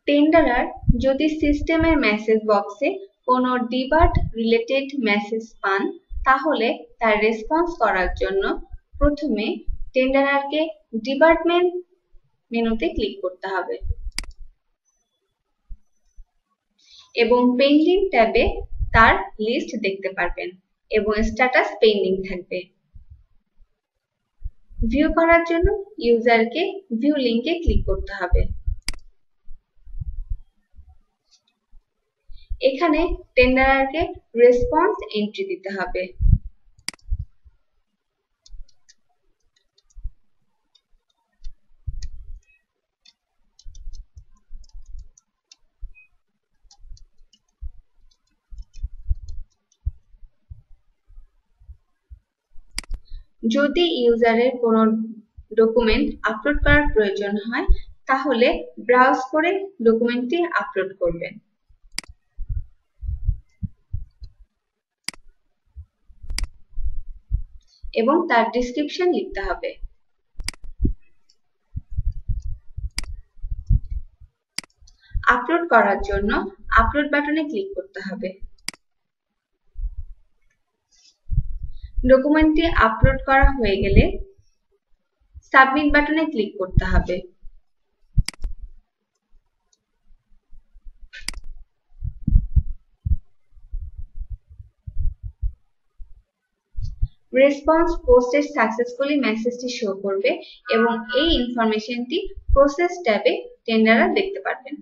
টেন্ডারার যদি সিস্টেমের মেসেজ বক্সে কোনো ডিবাট রিলেটেড মেসেজ পান তাহলে তার রেসপন্স করার জন্য প্রথমে টেন্ডারারকে ডিপার্টমেন্ট মেনুতে ক্লিক করতে হবে এবং পেন্ডিং ট্যাবে তার লিস্ট দেখতে পারবেন এবং স্ট্যাটাস পেন্ডিং থাকবে। ভিউ করার জন্য ইউজারকে ভিউ লিংকে ক্লিক করতে হবে। এখানে টেন্ডারারকে রেসপন্স এন্ট্রি দিতে হবে। যদি ইউজারের কোনো ডকুমেন্ট আপলোড করার প্রয়োজন হয় তাহলে ব্রাউজ করে ডকুমেন্টটি আপলোড করবেন। এবং তার ডেসক্রিপশন লিখতে হবে। আপলোড করার জন্য আপলোড বাটনে ক্লিক করতে হবে। ডকুমেন্টটি আপলোড করা হয়ে গেলে সাবমিট বাটনে ক্লিক করতে হবে। রেসপন্স পোস্টেড সাকসেসফুলি মেসেজটি শো করবে এবং এই ইনফরমেশনটি প্রসেস ট্যাবে টেন্ডারার দেখতে পারবেন।